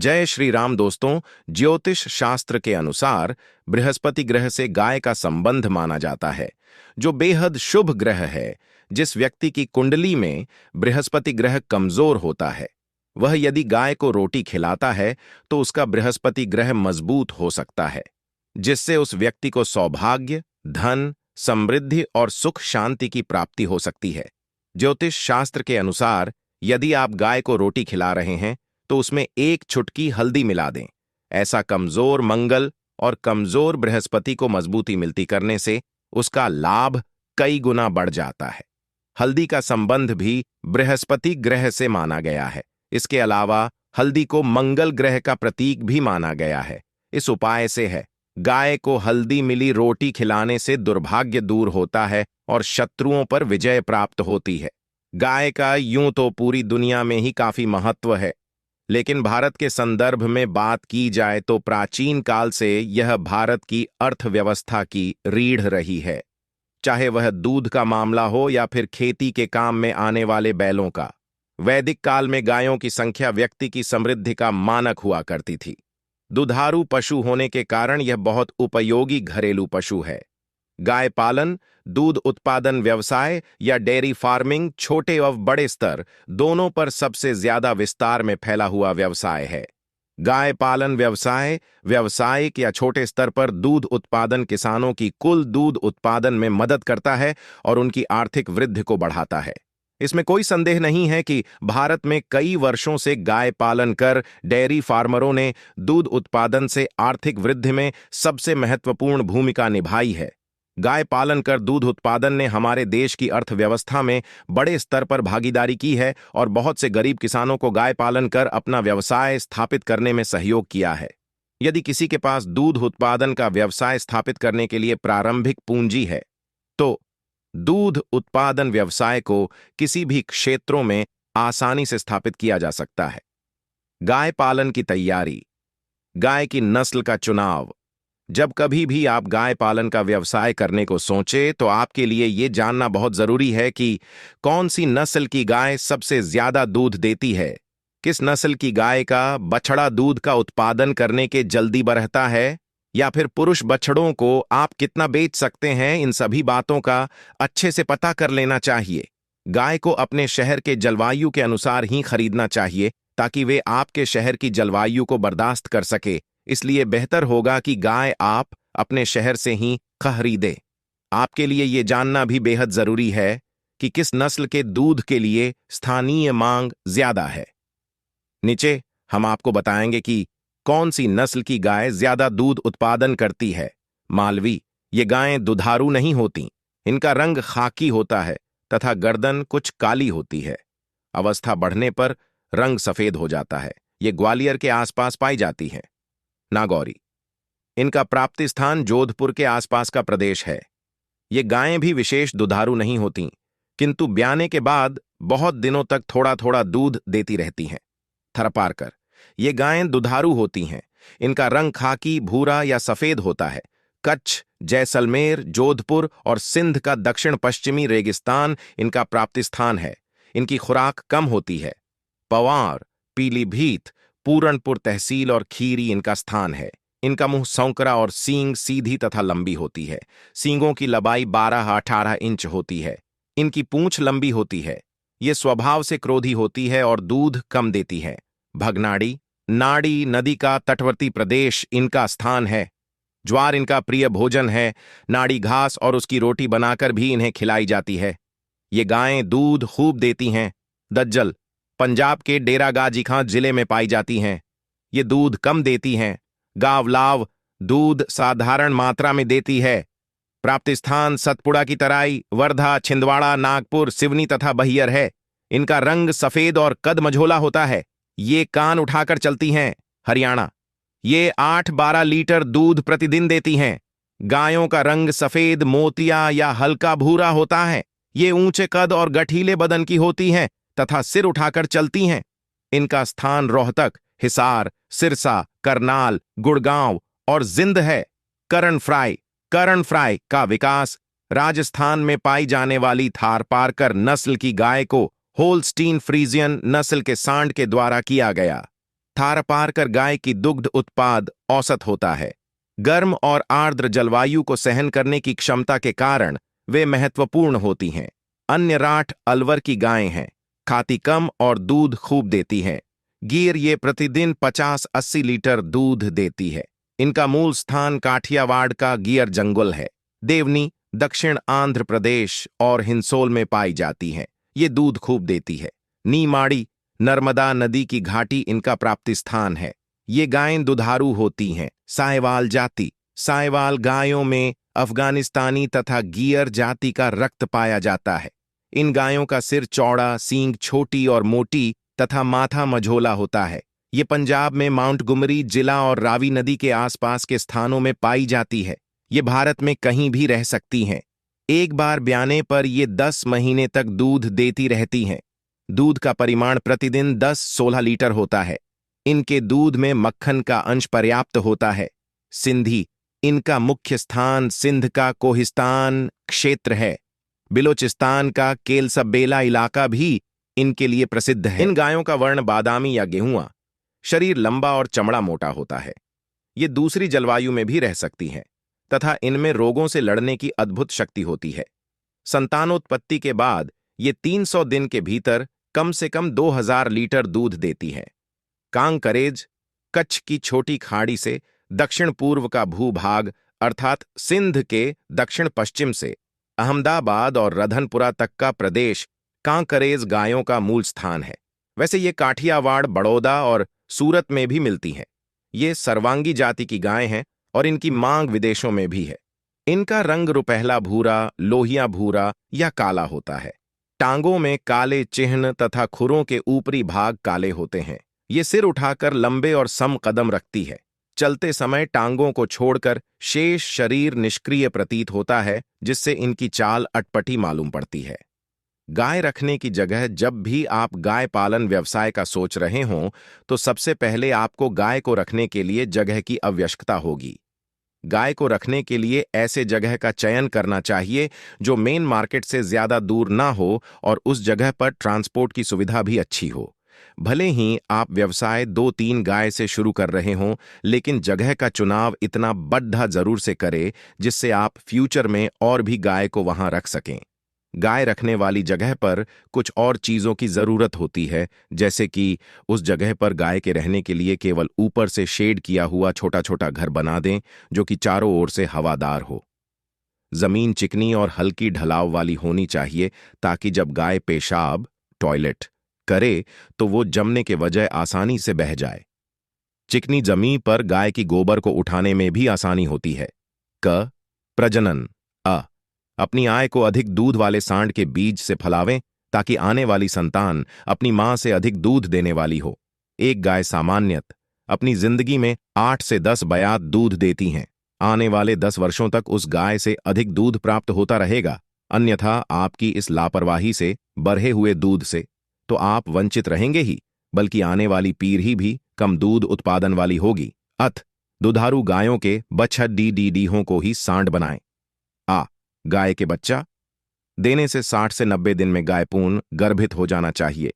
जय श्री राम दोस्तों। ज्योतिष शास्त्र के अनुसार बृहस्पति ग्रह से गाय का संबंध माना जाता है, जो बेहद शुभ ग्रह है। जिस व्यक्ति की कुंडली में बृहस्पति ग्रह कमजोर होता है, वह यदि गाय को रोटी खिलाता है तो उसका बृहस्पति ग्रह मजबूत हो सकता है, जिससे उस व्यक्ति को सौभाग्य, धन, समृद्धि और सुख शांति की प्राप्ति हो सकती है। ज्योतिष शास्त्र के अनुसार यदि आप गाय को रोटी खिला रहे हैं तो उसमें एक चुटकी हल्दी मिला दें। ऐसा कमजोर मंगल और कमजोर बृहस्पति को मजबूती मिलती करने से उसका लाभ कई गुना बढ़ जाता है। हल्दी का संबंध भी बृहस्पति ग्रह से माना गया है। इसके अलावा हल्दी को मंगल ग्रह का प्रतीक भी माना गया है। इस उपाय से है गाय को हल्दी मिली रोटी खिलाने से दुर्भाग्य दूर होता है और शत्रुओं पर विजय प्राप्त होती है। गाय का यूं तो पूरी दुनिया में ही काफी महत्व है, लेकिन भारत के संदर्भ में बात की जाए तो प्राचीन काल से यह भारत की अर्थव्यवस्था की रीढ़ रही है। चाहे वह दूध का मामला हो या फिर खेती के काम में आने वाले बैलों का। वैदिक काल में गायों की संख्या व्यक्ति की समृद्धि का मानक हुआ करती थी। दुधारू पशु होने के कारण यह बहुत उपयोगी घरेलू पशु है। गाय पालन, दूध उत्पादन व्यवसाय या डेयरी फार्मिंग छोटे और बड़े स्तर दोनों पर सबसे ज्यादा विस्तार में फैला हुआ व्यवसाय है। गाय पालन व्यवसाय व्यावसायिक या छोटे स्तर पर दूध उत्पादन किसानों की कुल दूध उत्पादन में मदद करता है और उनकी आर्थिक वृद्धि को बढ़ाता है। इसमें कोई संदेह नहीं है कि भारत में कई वर्षों से गाय पालन कर डेयरी फार्मरों ने दूध उत्पादन से आर्थिक वृद्धि में सबसे महत्वपूर्ण भूमिका निभाई है। गाय पालन कर दूध उत्पादन ने हमारे देश की अर्थव्यवस्था में बड़े स्तर पर भागीदारी की है और बहुत से गरीब किसानों को गाय पालन कर अपना व्यवसाय स्थापित करने में सहयोग किया है। यदि किसी के पास दूध उत्पादन का व्यवसाय स्थापित करने के लिए प्रारंभिक पूंजी है, तो दूध उत्पादन व्यवसाय को किसी भी क्षेत्रों में आसानी से स्थापित किया जा सकता है। गाय पालन की तैयारी, गाय की नस्ल का चुनाव। जब कभी भी आप गाय पालन का व्यवसाय करने को सोचें तो आपके लिए ये जानना बहुत जरूरी है कि कौन सी नस्ल की गाय सबसे ज्यादा दूध देती है, किस नस्ल की गाय का बछड़ा दूध का उत्पादन करने के जल्दी बढ़ता है, या फिर पुरुष बछड़ों को आप कितना बेच सकते हैं। इन सभी बातों का अच्छे से पता कर लेना चाहिए। गाय को अपने शहर के जलवायु के अनुसार ही खरीदना चाहिए ताकि वे आपके शहर की जलवायु को बर्दाश्त कर सके। इसलिए बेहतर होगा कि गाय आप अपने शहर से ही खरीदें। आपके लिए ये जानना भी बेहद जरूरी है कि किस नस्ल के दूध के लिए स्थानीय मांग ज्यादा है। नीचे हम आपको बताएंगे कि कौन सी नस्ल की गाय ज्यादा दूध उत्पादन करती है। मालवी, ये गायें दुधारू नहीं होती। इनका रंग खाकी होता है तथा गर्दन कुछ काली होती है। अवस्था बढ़ने पर रंग सफेद हो जाता है। ये ग्वालियर के आसपास पाई जाती हैं। नागौरी, इनका प्राप्ति स्थान जोधपुर के आसपास का प्रदेश है। ये गायें भी विशेष दुधारू नहीं होती, किंतु ब्याने के बाद बहुत दिनों तक थोड़ा थोड़ा दूध देती रहती हैं। थरपारकर, ये गायें दुधारू होती हैं। इनका रंग खाकी, भूरा या सफेद होता है। कच्छ, जैसलमेर, जोधपुर और सिंध का दक्षिण पश्चिमी रेगिस्तान इनका प्राप्ति स्थान है। इनकी खुराक कम होती है। पवार, पीलीभीत, पूरनपुर तहसील और खीरी इनका स्थान है। इनका मुंह सौंकरा और सींग सीधी तथा लंबी होती है। सींगों की लंबाई 12-18 इंच होती है। इनकी पूंछ लंबी होती है। ये स्वभाव से क्रोधी होती है और दूध कम देती है। भगनाड़ी, नाड़ी नदी का तटवर्ती प्रदेश इनका स्थान है। ज्वार इनका प्रिय भोजन है। नाड़ी घास और उसकी रोटी बनाकर भी इन्हें खिलाई जाती है। ये गायें दूध खूब देती हैं। दज्जल, पंजाब के डेरा गाजी खां जिले में पाई जाती हैं। ये दूध कम देती हैं। गावलाव, दूध साधारण मात्रा में देती है। प्राप्ति स्थान सतपुड़ा की तराई, वर्धा, छिंदवाड़ा, नागपुर, सिवनी तथा बहियर है। इनका रंग सफेद और कद मझोला होता है। ये कान उठाकर चलती हैं। हरियाणा, ये 8-12 लीटर दूध प्रतिदिन देती हैं। गायों का रंग सफेद, मोतिया या हल्का भूरा होता है। ये ऊंचे कद और गठीले बदन की होती हैं तथा सिर उठाकर चलती हैं। इनका स्थान रोहतक, हिसार, सिरसा, करनाल, गुड़गांव और जिंद है। करण फ्राई का विकास राजस्थान में पाई जाने वाली थारपारकर नस्ल की गाय को होल्स्टीन फ्रीजियन नस्ल के सांड के द्वारा किया गया। थारपारकर गाय की दुग्ध उत्पाद औसत होता है। गर्म और आर्द्र जलवायु को सहन करने की क्षमता के कारण वे महत्वपूर्ण होती हैं। अन्य राठ अलवर की गायें हैं, खाती कम और दूध खूब देती हैं। गिर ये प्रतिदिन 50-80 लीटर दूध देती है। इनका मूल स्थान काठियावाड़ का गिर जंगल है। देवनी दक्षिण आंध्र प्रदेश और हिंसोल में पाई जाती है। ये दूध खूब देती है। नीमाड़ी नर्मदा नदी की घाटी इनका प्राप्ति स्थान है। ये गायें दुधारू होती हैं। साहिवाल जाति साहिवाल गायों में अफगानिस्तानी तथा गिर जाति का रक्त पाया जाता है। इन गायों का सिर चौड़ा, सींग छोटी और मोटी तथा माथा मझोला होता है। ये पंजाब में माउंटगोमरी जिला और रावी नदी के आसपास के स्थानों में पाई जाती है। ये भारत में कहीं भी रह सकती हैं। एक बार ब्याने पर ये 10 महीने तक दूध देती रहती हैं। दूध का परिमाण प्रतिदिन 10-16 लीटर होता है। इनके दूध में मक्खन का अंश पर्याप्त होता है। सिंधी इनका मुख्य स्थान सिंध का कोहिस्तान क्षेत्र है। बिलोचिस्तान का केलसबेला इलाका भी इनके लिए प्रसिद्ध है। इन गायों का वर्ण बादामी या गेहुआ, शरीर लंबा और चमड़ा मोटा होता है। ये दूसरी जलवायु में भी रह सकती हैं तथा इनमें रोगों से लड़ने की अद्भुत शक्ति होती है। संतानोत्पत्ति के बाद ये 300 दिन के भीतर कम से कम 2000 लीटर दूध देती है। कांकरेज कच्छ की छोटी खाड़ी से दक्षिण पूर्व का भूभाग अर्थात सिंध के दक्षिण पश्चिम से अहमदाबाद और रधनपुरा तक का प्रदेश कांकरेज गायों का मूल स्थान है। वैसे ये काठियावाड़, बड़ौदा और सूरत में भी मिलती हैं। ये सर्वांगी जाति की गायें हैं और इनकी मांग विदेशों में भी है। इनका रंग रुपहला भूरा, लोहिया भूरा या काला होता है। टांगों में काले चिह्न तथा खुरों के ऊपरी भाग काले होते हैं। ये सिर उठाकर लंबे और सम कदम रखती है। चलते समय टांगों को छोड़कर शेष शरीर निष्क्रिय प्रतीत होता है, जिससे इनकी चाल अटपटी मालूम पड़ती है। गाय रखने की जगह जब भी आप गाय पालन व्यवसाय का सोच रहे हों, तो सबसे पहले आपको गाय को रखने के लिए जगह की आवश्यकता होगी। गाय को रखने के लिए ऐसे जगह का चयन करना चाहिए जो मेन मार्केट से ज्यादा दूर ना हो और उस जगह पर ट्रांसपोर्ट की सुविधा भी अच्छी हो। भले ही आप व्यवसाय 2-3 गाय से शुरू कर रहे हों, लेकिन जगह का चुनाव इतना बढ़ा जरूर से करें जिससे आप फ्यूचर में और भी गाय को वहां रख सकें। गाय रखने वाली जगह पर कुछ और चीजों की जरूरत होती है, जैसे कि उस जगह पर गाय के रहने के लिए केवल ऊपर से शेड किया हुआ छोटा छोटा घर बना दें जो कि चारों ओर से हवादार हो। जमीन चिकनी और हल्की ढलाव वाली होनी चाहिए ताकि जब गाय पेशाब टॉयलेट करे तो वो जमने के वजह आसानी से बह जाए। चिकनी जमीन पर गाय की गोबर को उठाने में भी आसानी होती है। प्रजनन अपनी आय को अधिक दूध वाले सांड के बीज से फैलावें ताकि आने वाली संतान अपनी मां से अधिक दूध देने वाली हो। एक गाय सामान्यत अपनी जिंदगी में 8 से 10 बयात दूध देती हैं। आने वाले 10 वर्षों तक उस गाय से अधिक दूध प्राप्त होता रहेगा। अन्यथा आपकी इस लापरवाही से, बढ़े हुए दूध से, तो आप वंचित रहेंगे ही, बल्कि आने वाली पीढ़ी भी कम दूध उत्पादन वाली होगी। दुधारू गायों के बछड़ीहों को ही सांड बनाएं। गाय के बच्चा देने से 60 से 90 दिन में गाय पूर्ण गर्भित हो जाना चाहिए।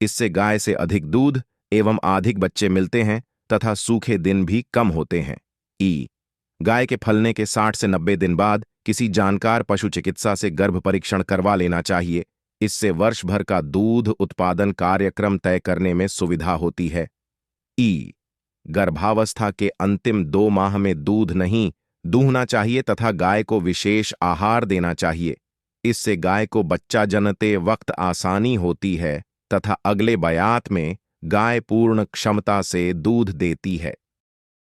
इससे गाय से अधिक दूध एवं अधिक बच्चे मिलते हैं तथा सूखे दिन भी कम होते हैं। गाय के फलने के 60 से 90 दिन बाद किसी जानकार पशु चिकित्सा से गर्भ परीक्षण करवा लेना चाहिए। इससे वर्ष भर का दूध उत्पादन कार्यक्रम तय करने में सुविधा होती है। गर्भावस्था के अंतिम 2 माह में दूध नहीं दूहना चाहिए तथा गाय को विशेष आहार देना चाहिए। इससे गाय को बच्चा जनते वक्त आसानी होती है तथा अगले बयात में गाय पूर्ण क्षमता से दूध देती है।